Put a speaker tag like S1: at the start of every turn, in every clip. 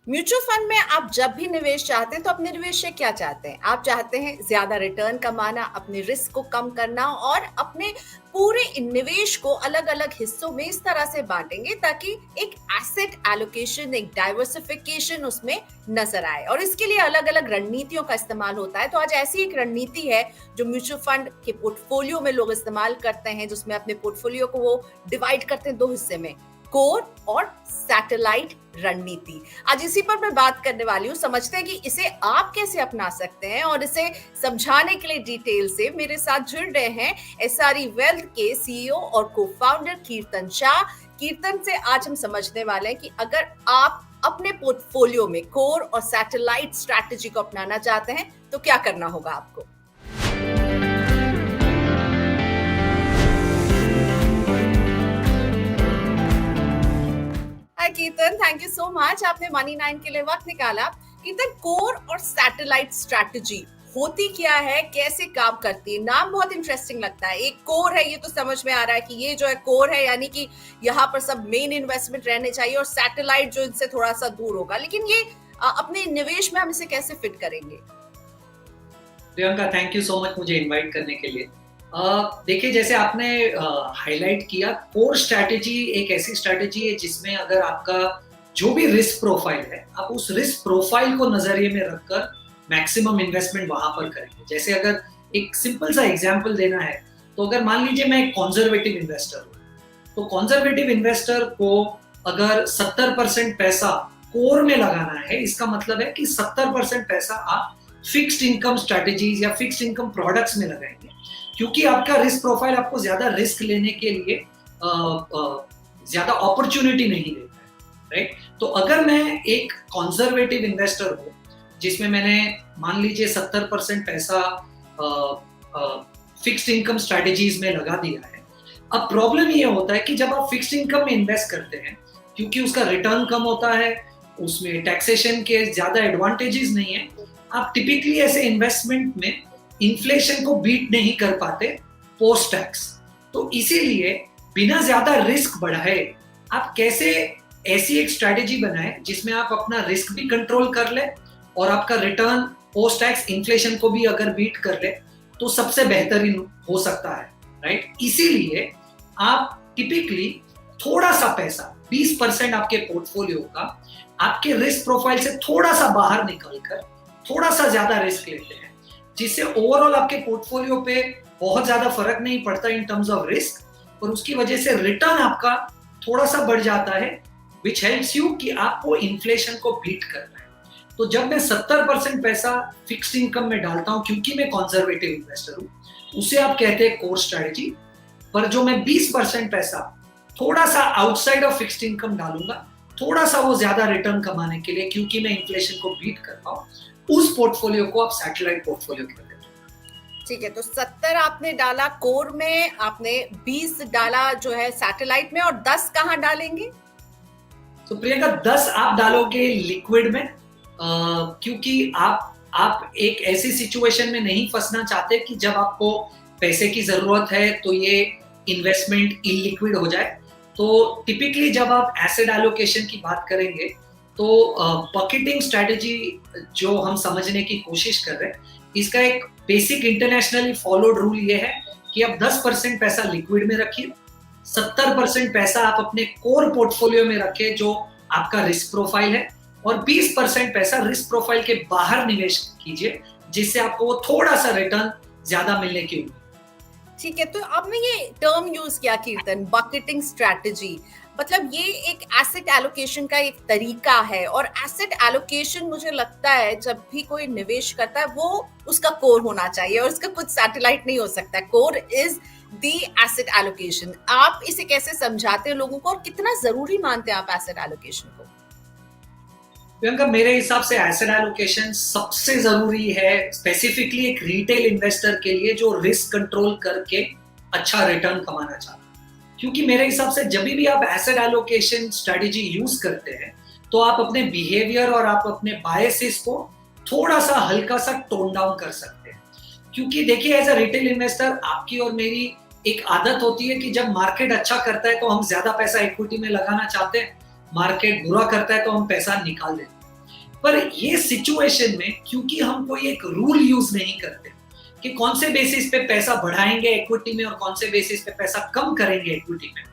S1: Mutual fund में आप जब भी निवेश चाहते हैं तो अपने निवेश से क्या चाहते हैं? आप चाहते हैं ज्यादा रिटर्न कमाना, अपने रिस्क को कम करना और अपने पूरे निवेश को अलग अलग हिस्सों में इस तरह से बांटेंगे ताकि एक एसेट एलोकेशन, एक डाइवर्सिफिकेशन उसमें नजर आए। और इसके लिए अलग अलग रणनीतियों का इस्तेमाल होता है। तो आज ऐसी एक रणनीति है जो म्यूचुअल फंड के पोर्टफोलियो में लोग इस्तेमाल करते हैं, जिसमें अपने पोर्टफोलियो को वो डिवाइड करते हैं दो हिस्से में, कोर और सैटेलाइट रणनीति। आज इसी पर मैं बात करने वाली हूँ। समझते हैं कि इसे आप कैसे अपना सकते हैं, और इसे समझाने के लिए डिटेल से मेरे साथ जुड़ रहे हैं एसआरई वेल्थ के सीईओ और को फाउंडर कीर्तन शाह। कीर्तन से आज हम समझने वाले हैं कि अगर आप अपने पोर्टफोलियो में कोर और सैटेलाइट स्ट्रैटेजी को अपनाना चाहते हैं तो क्या करना होगा आपको। हाय कीर्तन, थैंक यू सो मच, आपने मनी नाइन के लिए वक्त निकाला। कीर्तन, कोर और सैटेलाइट स्ट्रैटेजी होती क्या है, कैसे काम करती है? नाम बहुत इंटरेस्टिंग लगता है। एक कोर है, ये तो समझ में आ रहा है कि ये जो है कोर है, यानी कि यहाँ पर सब मेन इन्वेस्टमेंट रहने चाहिए, और सैटेलाइट जो इनसे थोड़ा सा दूर होगा। लेकिन ये अपने निवेश में हम इसे कैसे फिट करेंगे?
S2: Priyanka, thank you so much मुझे इनवाइट करने के लिए। देखिए, जैसे आपने हाईलाइट किया, कोर स्ट्रैटेजी एक ऐसी स्ट्रैटेजी है जिसमें अगर आपका जो भी रिस्क प्रोफाइल है, आप उस रिस्क प्रोफाइल को नजरिए में रखकर मैक्सिमम इन्वेस्टमेंट वहां पर करेंगे। जैसे अगर एक सिंपल सा एग्जांपल देना है, तो अगर मान लीजिए मैं एक कॉन्जर्वेटिव इन्वेस्टर हूँ, तो कॉन्जर्वेटिव इन्वेस्टर को अगर 70% पैसा कोर में लगाना है, इसका मतलब है कि 70% पैसा आप फिक्स्ड इनकम स्ट्रैटेजीज या फिक्स्ड इनकम प्रोडक्ट्स में लगाएंगे, क्योंकि आपका रिस्क प्रोफाइल आपको ज्यादा रिस्क लेने के लिए ज्यादा अपॉर्चुनिटी नहीं देता है, राइट? तो अगर मैं एक कंजर्वेटिव इन्वेस्टर हूँ जिसमें मैंने मान लीजिए 70% पैसा फिक्स्ड इनकम स्ट्रैटेजीज में लगा दिया है, अब प्रॉब्लम ये होता है कि जब आप फिक्स्ड इनकम में इन्वेस्ट करते हैं, क्योंकि उसका रिटर्न कम होता है, उसमें टैक्सेशन के ज्यादा एडवांटेजेस नहीं है, आप टिपिकली ऐसे इन्वेस्टमेंट में इन्फ्लेशन को बीट नहीं कर पाते पोस्ट टैक्स। तो इसीलिए बिना ज्यादा रिस्क बढ़ाए आप कैसे ऐसी एक स्ट्रैटेजी बनाए जिसमें आप अपना रिस्क भी कंट्रोल कर ले और आपका रिटर्न पोस्ट टैक्स इन्फ्लेशन को भी अगर बीट कर ले तो सबसे बेहतरीन हो सकता है, राइट? इसीलिए आप टिपिकली थोड़ा सा पैसा, 20% आपके पोर्टफोलियो का आपके रिस्क प्रोफाइल से थोड़ा सा बाहर निकलकर थोड़ा सा ज्यादा रिस्क लेते हैं, जिससे ओवरऑल आपके पोर्टफोलियो पे बहुत ज्यादा फर्क नहीं पड़ता इन टर्म्स ऑफ रिस्क, और उसकी वजह से रिटर्न आपका थोड़ा सा बढ़ जाता है, विच हेल्प्स यू कि आपको इन्फ्लेशन को बीट करना है। तो जब मैं 70% पैसा फिक्स्ड इनकम में डालता हूं, क्योंकि मैं कंजर्वेटिव इन्वेस्टर हूं, उसे आप कहते हैं कोर स्ट्रैटेजी। पर जो मैं 20% पैसा थोड़ा सा आउटसाइड ऑफ फिक्स्ड इनकम डालूंगा, थोड़ा सा वो ज्यादा रिटर्न कमाने के लिए, क्योंकि मैं इन्फ्लेशन को बीट कर पाऊं, उस पोर्टफोलियो को आप सैटेलाइट पोर्टफोलियो कहते हैं।
S1: ठीक है, तो 70 आपने डाला कोर में, आपने 20 डाला जो है सैटेलाइट में, और 10 कहाँ डालेंगे?
S2: तो प्रियंका, 10 आप डालोगे लिक्विड में, क्योंकि आप एक ऐसी सिचुएशन में नहीं फंसना चाहते कि जब आपको पैसे की जरूरत है तो ये इन्वेस्टमेंट इलिक्विड हो जाए। तो टिपिकली जब आप एसेट एलोकेशन की बात करेंगे तो बकेटिंग स्ट्रैटेजी जो हम समझने की कोशिश कर रहे हैं, इसका एक बेसिक इंटरनेशनली फॉलोड रूल ये है कि आप 10% पैसा लिक्विड में रखिए, 70% पैसा आप अपने कोर पोर्टफोलियो में रखें जो आपका रिस्क प्रोफाइल है, और 20% पैसा रिस्क प्रोफाइल के बाहर निवेश कीजिए, जिससे आपको वो थोड़ा सा रिटर्न ज्यादा मिलने की उम्मीद।
S1: ठीक है, तो आपने ये टर्म यूज किया कीर्तन, बकेटिंग स्ट्रैटेजी, मतलब ये एक एसेट एलोकेशन का एक तरीका है। और एसेट एलोकेशन मुझे लगता है जब भी कोई निवेश करता है वो उसका कोर होना चाहिए, और उसका कुछ सैटेलाइट नहीं हो सकता। Core is the asset allocation. आप इसे कैसे समझाते हैं लोगों को, और कितना जरूरी मानते हैं आप एसेट एलोकेशन को?
S2: प्रियंका, मेरे हिसाब से एसेट एलोकेशन सबसे जरूरी है, स्पेसिफिकली एक रिटेल इन्वेस्टर के लिए जो रिस्क कंट्रोल करके अच्छा रिटर्न कमाना चाहता है। क्योंकि मेरे हिसाब से जब भी आप एसेट एलोकेशन स्ट्रेटेजी यूज करते हैं तो आप अपने बिहेवियर और आप अपने बायसेस को थोड़ा सा हल्का सा टोन डाउन कर सकते हैं। क्योंकि देखिए, एज अ रिटेल इन्वेस्टर आपकी और मेरी एक आदत होती है कि जब मार्केट अच्छा करता है तो हम ज्यादा पैसा इक्विटी में लगाना चाहते हैं, मार्केट बुरा करता है तो हम पैसा निकाल देते हैं। पर ये सिचुएशन में क्योंकि हम कोई एक रूल यूज नहीं करते कि कौन से बेसिस पे पैसा बढ़ाएंगे इक्विटी में और कौन से बेसिस पे पैसा कम करेंगे इक्विटी में,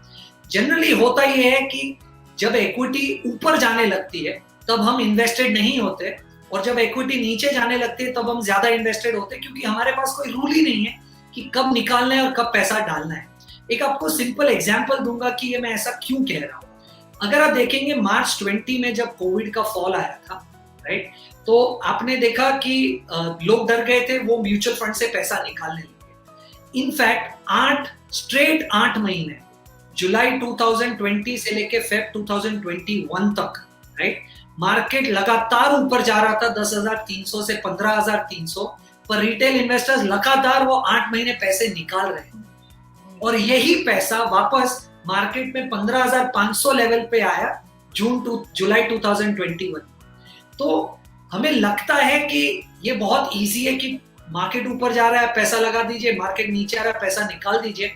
S2: जनरली होता ये है कि जब इक्विटी ऊपर जाने लगती है तब हम इन्वेस्टेड नहीं होते, और जब इक्विटी नीचे जाने लगती है तब हम ज्यादा इन्वेस्टेड होते हैं, क्योंकि हमारे पास कोई रूल ही नहीं है कि कब निकालना है और कब पैसा डालना है। एक आपको सिंपल एग्जांपल दूंगा कि ये मैं ऐसा क्यों कह रहा हूं। अगर आप देखेंगे मार्च 20 में जब कोविड का फॉल आया था, राइट, तो आपने देखा कि लोग डर गए थे, वो म्यूचुअल फंड से पैसा निकालने लगे। इनफैक्ट 8 महीने, जुलाई 2020 से लेके फेब 2021 तक, राइट, मार्केट लगातार ऊपर जा रहा था 10,300 से 15,300, पर रिटेल इन्वेस्टर्स लगातार वो 8 महीने पैसे निकाल रहे हैं, और यही पैसा वापस मार्केट में 15,500 लेवल पे आया जुलाई 2021। तो हमें लगता है कि ये बहुत इजी है कि मार्केट ऊपर जा रहा है पैसा लगा दीजिए, मार्केट नीचे आ रहा है पैसा निकाल दीजिए,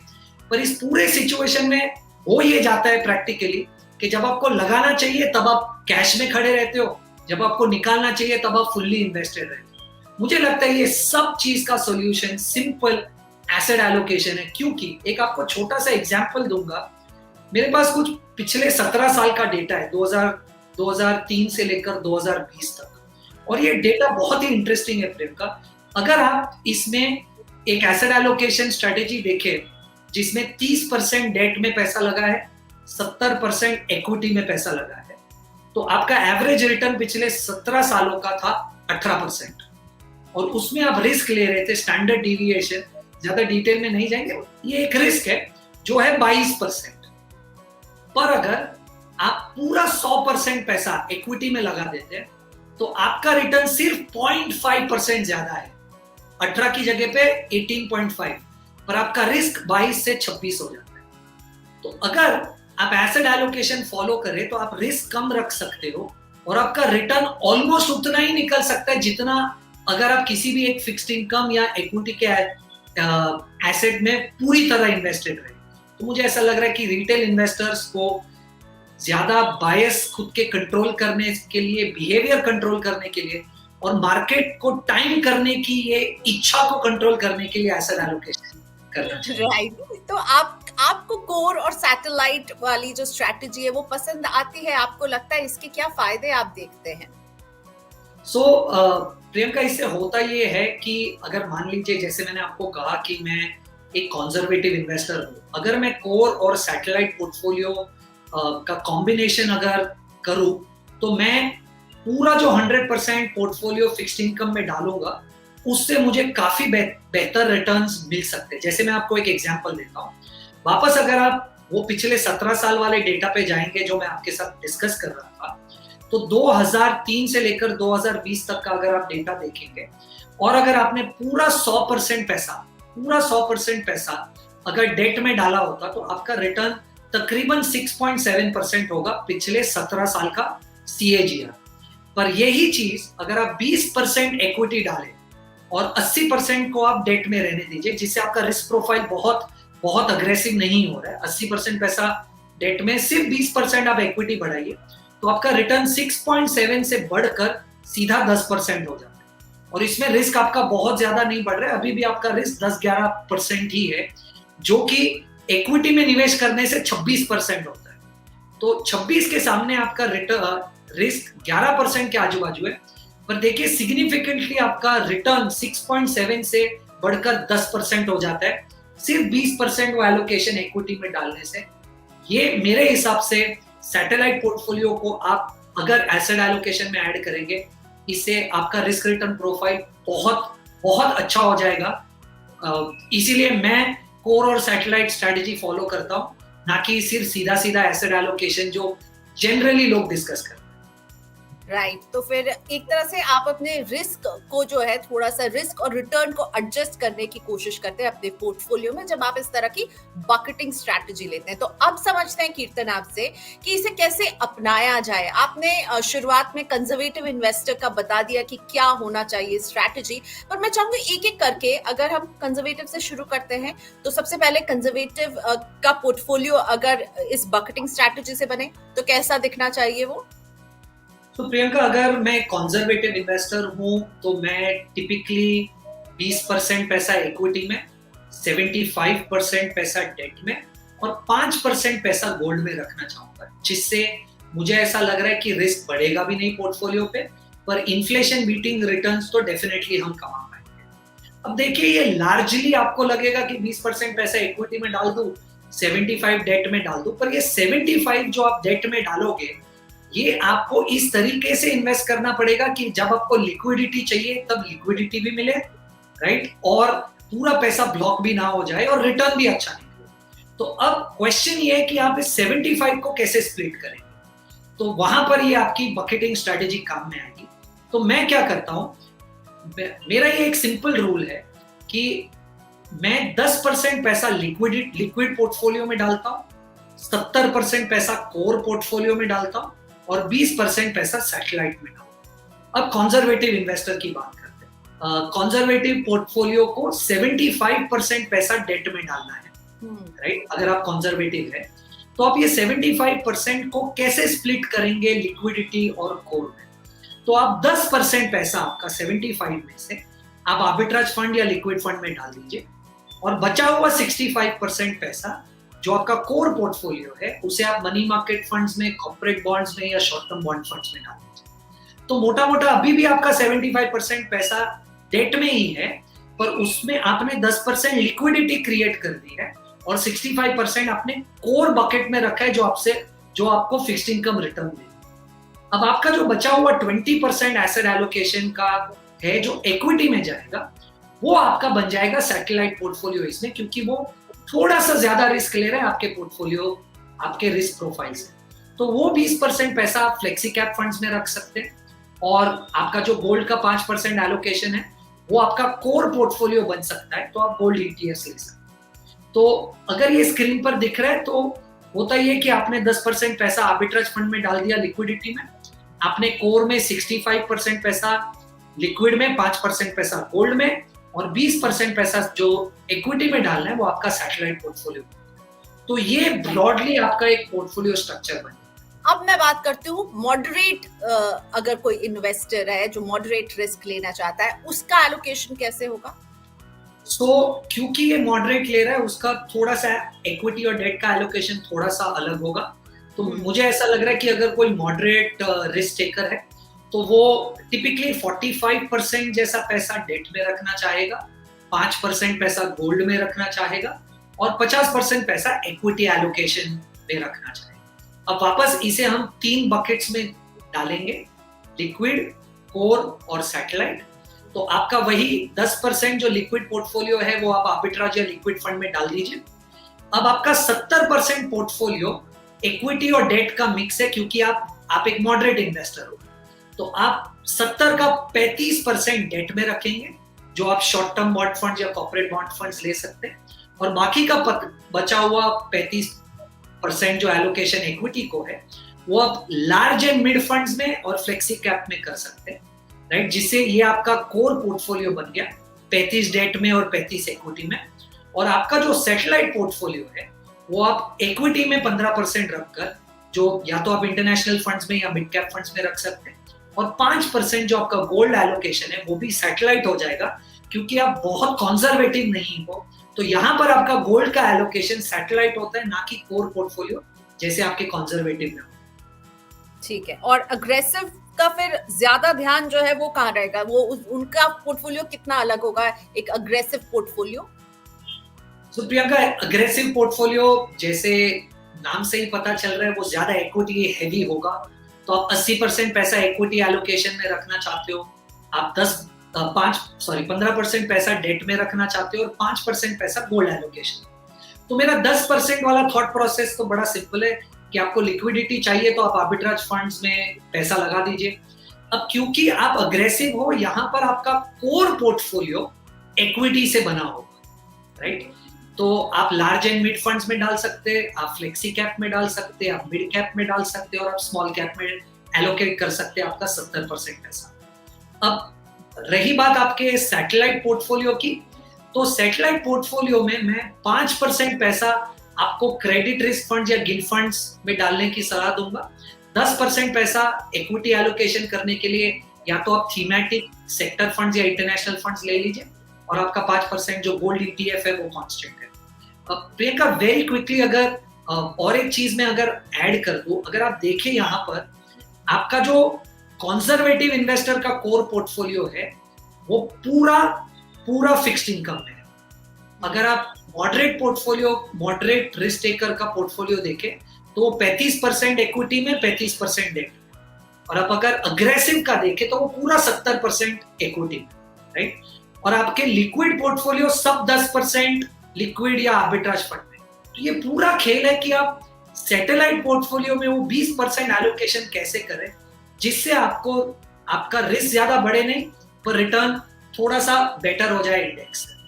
S2: पर इस पूरे सिचुएशन में हो ये जाता है प्रैक्टिकली कि जब आपको लगाना चाहिए तब आप कैश में खड़े रहते हो, जब आपको निकालना चाहिए तब आप फुल्ली इन्वेस्टेड रहते हो। मुझे लगता है ये सब चीज का सॉल्यूशन सिंपल एसेट एलोकेशन है। क्योंकि एक आपको छोटा सा एग्जांपल दूंगा, मेरे पास कुछ पिछले 17 साल का डेटा है, 2003 से लेकर 2020 तक, और ये डेटा बहुत ही इंटरेस्टिंग है प्रियंका। अगर आप इसमें एक एसेट एलोकेशन स्ट्रेटेजी देखें जिसमें 30% डेट में पैसा लगा है, 70% इक्विटी में पैसा लगा है, तो आपका एवरेज रिटर्न पिछले 17 सालों का था 18%, और उसमें आप रिस्क ले रहे थे, स्टैंडर्ड डिविएशन, ज्यादा डिटेल में नहीं जाएंगे, ये एक रिस्क है जो है 22%। पर अगर आप पूरा 100% पैसा इक्विटी में लगा देते हैं तो आपका रिटर्न सिर्फ 0.5% ज्यादा है, 18 की जगह पे 18.5, पर आपका रिस्क 22 से 26 हो जाता है। तो अगर आप एसेट एलोकेशन फॉलो करें तो आप रिस्क कम रख सकते हो और आपका रिटर्न ऑलमोस्ट उतना ही निकल सकता है जितना अगर आप किसी भी एक फिक्स्ड इनकम या इक्विटी के एसेट में पूरी तरह इन्वेस्टेड रहे। तो मुझे ऐसा लग रहा है कि रिटेल इन्वेस्टर्स को ज्यादा बायस खुद के कंट्रोल करने के लिए, बिहेवियर कंट्रोल करने के लिए, और मार्केट को टाइम करने की ये इच्छा को कंट्रोल करने के लिए एसेट एलोकेशन करना चाहिए।
S1: राइट, तो आपको कोर और सैटेलाइट वाली जो स्ट्रैटेजी है वो पसंद आती है? आपको लगता है इसके क्या फायदे आप देखते हैं?
S2: प्रियंका, इससे होता ये है कि अगर मान लीजिए जैसे मैंने आपको कहा कि मैं एक कंजर्वेटिव इन्वेस्टर हूँ, अगर मैं कोर और सैटेलाइट पोर्टफोलियो का कॉम्बिनेशन अगर करूँ तो मैं पूरा जो 100% पोर्टफोलियो फिक्स्ड इनकम में डालूंगा उससे मुझे काफी बेहतर रिटर्न्स मिल सकते हैं। जैसे मैं आपको एक एग्जांपल देता हूँ, वापस अगर आप वो पिछले 17 साल वाले डेटा पे जाएंगे जो मैं आपके साथ डिस्कस कर रहा था, तो 2003 से लेकर 2020 तक का अगर आप डेटा देखेंगे और अगर आपने पूरा 100% पैसा अगर डेट में डाला होता तो आपका रिटर्न तकरीबन 6.7% होगा पिछले 17 साल का CAGR। पर यही चीज अगर आप 20% इक्विटी डालें और 80% को आप डेट में रहने दीजिए, जिससे आपका रिस्क प्रोफाइल बहुत अग्रेसिव नहीं हो रहा है, 80% पैसा डेट में, सिर्फ 20% आप इक्विटी बढ़ाइए, तो आपका रिटर्न 6.7 से बढ़कर सीधा 10% हो जाता है। और इसमें रिस्क आपका बहुत ज्यादा नहीं बढ़ रहा है, अभी भी आपका रिस्क 10-11% ही है, जो कि इक्विटी में निवेश करने से 26% होता है। तो 26 के सामने आपका रिस्क 11% के आजू बाजू है, पर देखिए सिग्निफिकेंटली आपका रिटर्न 6.7 से बढ़कर 10% हो जाता है, सिर्फ 20% वो एलोकेशन इक्विटी में डालने से। ये मेरे हिसाब से सैटेलाइट पोर्टफोलियो को आप अगर एसेट एलोकेशन में ऐड करेंगे, इससे आपका रिस्क रिटर्न प्रोफाइल बहुत अच्छा हो जाएगा। इसीलिए मैं कोर और सैटेलाइट स्ट्रेटेजी फॉलो करता हूँ, ना कि सिर्फ सीधा एसेट एलोकेशन जो जनरली लोग डिस्कस करते हैं।
S1: राइट, तो फिर एक तरह से आप अपने रिस्क को जो है थोड़ा सा रिस्क और रिटर्न को एडजस्ट करने की कोशिश करते हैं अपने पोर्टफोलियो में जब आप इस तरह की बकेटिंग स्ट्रैटेजी लेते हैं। तो अब समझते हैं कीर्तन आपसे कि इसे कैसे अपनाया जाए। आपने शुरुआत में कंजर्वेटिव इन्वेस्टर का बता दिया कि क्या होना चाहिए स्ट्रैटेजी, पर मैं चाहूंगी एक एक करके अगर हम कंजर्वेटिव से शुरू करते हैं तो सबसे पहले कंजर्वेटिव का पोर्टफोलियो अगर इस बकेटिंग स्ट्रैटेजी से बने तो कैसा दिखना चाहिए वो?
S2: तो प्रियंका, अगर मैं कंजर्वेटिव इन्वेस्टर हूं तो मैं टिपिकली 20% पैसा इक्विटी में, 75% पैसा डेट में और 5% पैसा गोल्ड में रखना चाहूंगा, जिससे मुझे ऐसा लग रहा है कि रिस्क बढ़ेगा भी नहीं पोर्टफोलियो पे, पर इन्फ्लेशन बीटिंग रिटर्न्स तो डेफिनेटली हम कमा पाएंगे। अब देखिए, ये लार्जली आपको लगेगा कि 20% पैसा इक्विटी में डाल दूं, 75 डेट में डाल दूं, पर ये 75 जो आप डेट में डालोगे, ये आपको इस तरीके से इन्वेस्ट करना पड़ेगा कि जब आपको लिक्विडिटी चाहिए तब लिक्विडिटी भी मिले, राइट, और पूरा पैसा ब्लॉक भी ना हो जाए और रिटर्न भी अच्छा निकले। तो अब क्वेश्चन ये है कि आप इस 75 को कैसे स्प्लिट करेंगे, तो वहां पर ये आपकी बकेटिंग स्ट्रेटेजी काम में आएगी। तो मैं क्या करता हूं, मेरा ये एक सिंपल रूल है कि मैं 10% पैसा लिक्विड पोर्टफोलियो में डालता हूं, 70% पैसा कोर पोर्टफोलियो में डालता हूं और 20% पैसा सैटेलाइट में डालता हूं। अब कंजर्वेटिव इन्वेस्टर की बात करते हैं। कंजर्वेटिव पोर्टफोलियो को 75% पैसा डेट में डालना है, राइट। अगर आप कंजर्वेटिव है तो आप ये 75% को कैसे स्प्लिट करेंगे लिक्विडिटी और कोर में। तो आप 10% पैसा आपका 75 में से आप आर्बिट्राज फंड या लिक्विड फंड में डाल दीजिए और बचा हुआ 65% पैसा जो आपका कोर पोर्टफोलियो है उसे आप मनी मार्केट फंड्स में, कॉर्पोरेट बॉन्ड्स में या शॉर्ट टर्म बॉन्ड फंड्स में डाल दीजिए। तो मोटा मोटा अभी भी आपका 75% पैसा डेट में ही है, पर उसमें आपने 10% लिक्विडिटी क्रिएट कर दी है और 65% आपने कोर बकेट में रखा है जो आपको फिक्स्ड इनकम रिटर्न दे। अब आपका जो बचा हुआ 20% एसेट एलोकेशन का है जो इक्विटी में जाएगा, वो आपका बन जाएगा सैटेलाइट पोर्टफोलियो इसमें, क्योंकि वो थोड़ा सा ज्यादा रिस्क ले रहे हैं आपके पोर्टफोलियो, आपके रिस्क प्रोफाइल से। तो वो 20% पैसा आप फ्लेक्सी कैप फंड्स में रख सकते हैं और आपका जो गोल्ड का 5% एलोकेशन है वो आपका कोर पोर्टफोलियो बन सकता है, तो आप गोल्ड ईटीएफ ले सकते हैं। तो अगर ये स्क्रीन पर दिख रहा है तो होता ही है कि आपने 10% पैसा आर्बिट्राज फंड में डाल दिया लिक्विडिटी में, आपने कोर में 65% पैसा, लिक्विड में 5% पैसा गोल्ड में और 20% पैसा जो इक्विटी में डालना है वो आपका सैटेलाइट पोर्टफोलियो। तो ये ब्रॉडली आपका एक पोर्टफोलियो स्ट्रक्चर बने।
S1: अब मैं बात करती हूँ मॉडरेट, अगर कोई इन्वेस्टर है जो मॉडरेट रिस्क लेना चाहता है, उसका एलोकेशन कैसे होगा?
S2: क्योंकि ये मॉडरेट ले रहा है, उसका थोड़ा सा इक्विटी और डेट का एलोकेशन थोड़ा सा अलग होगा। तो मुझे ऐसा लग रहा है कि अगर कोई मॉडरेट रिस्क टेकर है तो वो टिपिकली 45% जैसा पैसा डेट में रखना चाहेगा, 5% पैसा गोल्ड में रखना चाहेगा और 50% पैसा इक्विटी एलोकेशन में रखना चाहेगा। अब वापस इसे हम 3 बकेट्स में डालेंगे, लिक्विड, कोर और सैटेलाइट। तो आपका वही 10% जो लिक्विड पोर्टफोलियो है वो आप आर्बिट्राज या लिक्विड फंड में डाल दीजिए। अब आपका 70% पोर्टफोलियो इक्विटी और डेट का मिक्स है, क्योंकि आप एक मॉडरेट इन्वेस्टर हो, तो आप 70 का 35% डेट में रखेंगे जो आप शॉर्ट टर्म बॉन्ड फंड या कॉर्पोरेट बॉन्ड फंड्स ले सकते हैं, और बाकी का बचा हुआ 35% जो एलोकेशन इक्विटी को है वो आप लार्ज एंड मिड फंड्स में और फ्लेक्सी कैप में कर सकते हैं, राइट। जिससे ये आपका कोर पोर्टफोलियो बन गया 35 डेट में और 35 इक्विटी में। और आपका जो सैटेलाइट पोर्टफोलियो है वो आप इक्विटी में 15% रखकर, जो या तो आप इंटरनेशनल फंड्स में या मिड कैप फंड्स में रख सकते हैं, और 5% जो आपका गोल्ड एलोकेशन है वो भी सैटेलाइट हो जाएगा, क्योंकि आप बहुत कंजर्वेटिव नहीं हो। तो यहाँ पर आपका गोल्ड का एलोकेशन सैटेलाइट होता है, ना कि कोर पोर्टफोलियो जैसे आपके कंजर्वेटिव में।
S1: ठीक है। और अग्रेसिव का फिर ज्यादा ध्यान जो है वो कहाँ रहेगा? वो उनका पोर्टफोलियो कितना अलग होगा एक अग्रेसिव पोर्टफोलियो?
S2: तो प्रियंका, अग्रेसिव पोर्टफोलियो जैसे नाम से ही पता चल रहा है वो ज्यादा इक्विटी हेवी होगा। तो आप 80% पैसा इक्विटी एलोकेशन में रखना चाहते हो, आप 15% पैसा डेट में रखना चाहते हो और 5% पैसा गोल्ड एलोकेशन। तो मेरा 10% वाला थॉट प्रोसेस तो बड़ा सिंपल है कि आपको लिक्विडिटी चाहिए तो आप आर्बिट्राज फंड्स में पैसा लगा दीजिए। अब क्योंकि आप अग्रेसिव हो, यहाँ पर आपका कोर पोर्टफोलियो इक्विटी से बना होगा, राइट। तो आप लार्ज एंड मिड फंड्स में डाल सकते हैं, आप फ्लेक्सी कैप में डाल सकते हैं, आप मिड कैप में डाल सकते हैं और आप स्मॉल कैप में एलोकेट कर सकते हैं आपका 70% पैसा। अब रही बात आपके सैटेलाइट पोर्टफोलियो की, तो सैटेलाइट पोर्टफोलियो में मैं 5% पैसा आपको क्रेडिट रिस्क फंड या गिल्ड फंड्स में डालने की सलाह दूंगा, 10% पैसा इक्विटी एलोकेशन करने के लिए या तो आप थीमेटिक सेक्टर फंड्स या इंटरनेशनल फंड्स ले लीजिए, और आपका 5% जो गोल्ड ईटीएफ है वो कांस्टेंट है। प्रियंका, वेरी क्विकली अगर और एक चीज में अगर ऐड कर दूं, अगर आप देखें यहाँ पर आपका जो कंजर्वेटिव इन्वेस्टर का कोर पोर्टफोलियो है वो पूरा फिक्स्ड इनकम है। अगर आप moderate portfolio, moderate risk taker का पोर्टफोलियो देखें तो वो 35% इक्विटी में, 35% डेट, और आप अगर अग्रेसिव का देखें तो वो पूरा 70% इक्विटी में, राइट। और आपके लिक्विड पोर्टफोलियो सब 10% लिक्विड या आर्बिट्राज फंड में। तो ये पूरा खेल है कि आप सैटेलाइट पोर्टफोलियो में वो 20% एलोकेशन कैसे करें जिससे आपको आपका रिस्क ज्यादा बढ़े नहीं, पर रिटर्न थोड़ा सा बेटर हो जाए इंडेक्स से।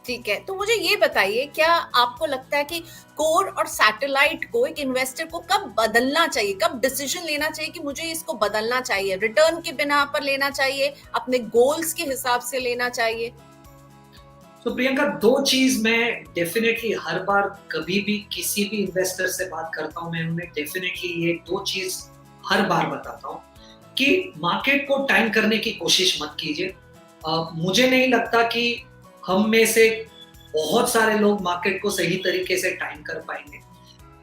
S1: ठीक है, तो मुझे ये बताइए, क्या आपको लगता है कि कोर और सैटेलाइट को एक इन्वेस्टर को कब बदलना चाहिए, कब डिसीजन लेना चाहिए कि मुझे इसको बदलना चाहिए? रिटर्न के बिना पर लेना चाहिए, अपने गोल्स के हिसाब से लेना चाहिए?
S2: तो प्रियंका, दो चीज मैं डेफिनेटली हर बार कभी भी किसी भी इन्वेस्टर से बात करता हूं, मैं उन्हें डेफिनेटली ये दो चीज हर बार बताता हूं कि मार्केट को टाइम करने की कोशिश मत कीजिए। मुझे नहीं लगता कि हम में से बहुत सारे लोग मार्केट को सही तरीके से टाइम कर पाएंगे,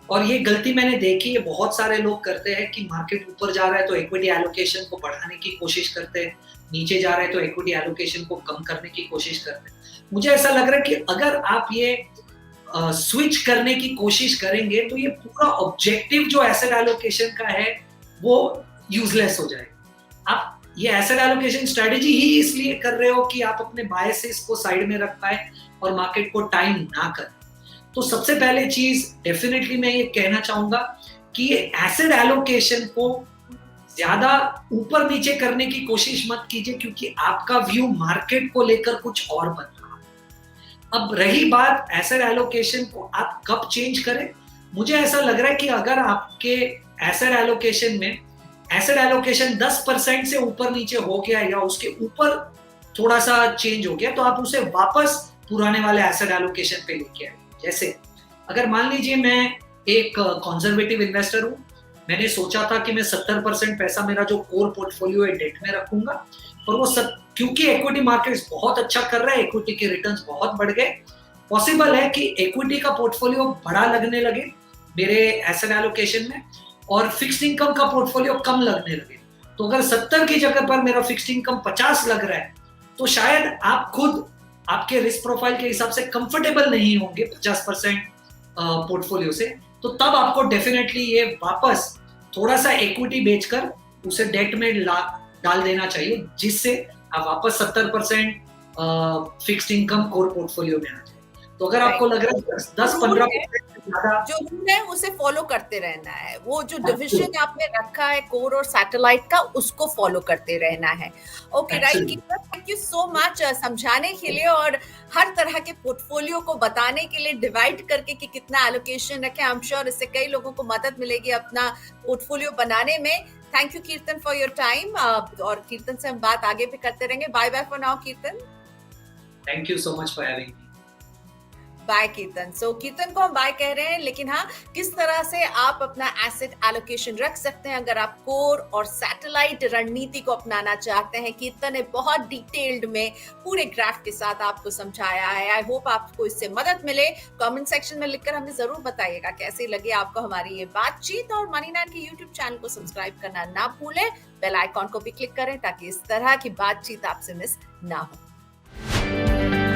S2: और ये गलती मैंने देखी है, बहुत सारे लोग करते हैं कि मार्केट ऊपर जा रहा है तो इक्विटी एलोकेशन को बढ़ाने की कोशिश करते हैं, नीचे जा रहा है तो इक्विटी एलोकेशन को कम करने की कोशिश करते हैं। मुझे ऐसा लग रहा है कि अगर आप ये स्विच करने की कोशिश करेंगे तो ये पूरा ऑब्जेक्टिव जो एसेट एलोकेशन का है वो यूजलेस हो जाएगा। आप ये एसेट एलोकेशन स्ट्रेटेजी ही इसलिए कर रहे हो कि आप अपने बायसेस को साइड में रख पाए और मार्केट को टाइम ना करें। तो सबसे पहले चीज डेफिनेटली मैं ये कहना चाहूंगा कि ये एसेट एलोकेशन को ज्यादा ऊपर नीचे करने की कोशिश मत कीजिए, क्योंकि आपका व्यू मार्केट को लेकर कुछ और बन रहा है। अब रही बात एसेट एलोकेशन को आप कब चेंज करें, मुझे ऐसा लग रहा है कि अगर आपके एसेट एलोकेशन में एसेट एलोकेशन 10% से ऊपर नीचे हो गया या उसके ऊपर थोड़ा सा चेंज हो गया, तो आप उसे वापस पुराने वाले एसेट एलोकेशन पे लेके आए। जैसे अगर मान लीजिए मैं एक कंजर्वेटिव इन्वेस्टर हूं, मैंने सोचा था कि मैं 70% पैसा मेरा जो कोर पोर्टफोलियो है डेट में रखूंगा, और वो क्योंकि इक्विटी मार्केट्स बहुत अच्छा कर रहा है, इक्विटी के रिटर्न्स बहुत बढ़ गए, पॉसिबल है कि इक्विटी का पोर्टफोलियो बड़ा लगने लगे मेरे एसेट एलोकेशन में और फिक्स्ड इनकम का पोर्टफोलियो कम लगने लगे। तो अगर 70 की जगह पर मेरा फिक्स्ड इनकम 50 लग रहा है तो शायद आप खुद आपके रिस्क प्रोफाइल के हिसाब से कंफर्टेबल नहीं होंगे 50% पोर्टफोलियो से, तो तब आपको डेफिनेटली ये वापस थोड़ा सा इक्विटी बेचकर उसे डेट में डाल देना चाहिए, जिससे आप वापस 70% फिक्स्ड इनकम कोर पोर्टफोलियो में आ जाए। तो अगर आपको लग रहा है 10-15%
S1: जो रूल है उसे फॉलो करते रहना है, वो जो डिविजन आपने रखा है कोर और सैटेलाइट का उसको फॉलो करते रहना है। Okay, right. Thank you so much समझाने के लिए और हर तरह के पोर्टफोलियो को बताने के लिए, डिवाइड करके कि कितना एलोकेशन रखें। आई एम श्योर इससे कई लोगों को मदद मिलेगी अपना पोर्टफोलियो बनाने में। Thank you Kirtan for your time, और कीर्तन से हम बात आगे भी करते रहेंगे। Bye bye for now Kirtan.
S2: Thank you so much for having me.
S1: Bye Kirtan. So कीर्तन को हम बाय कह रहे हैं, लेकिन हाँ, किस तरह से आप अपना एसेट एलोकेशन रख सकते हैं अगर आप कोर और सैटेलाइट रणनीति को अपनाना चाहते हैं। कीर्तन ने बहुत डिटेल्ड में पूरे ग्राफ के साथ आपको समझाया है। आई होप आपको इससे मदद मिले। कमेंट सेक्शन में लिखकर हमें जरूर बताइएगा कैसी लगी आपको हमारी ये बातचीत, और मनी9 के यूट्यूब चैनल को सब्सक्राइब करना ना भूलें। बेल आइकॉन को भी क्लिक करें ताकि इस तरह की बातचीत आपसे मिस ना हो।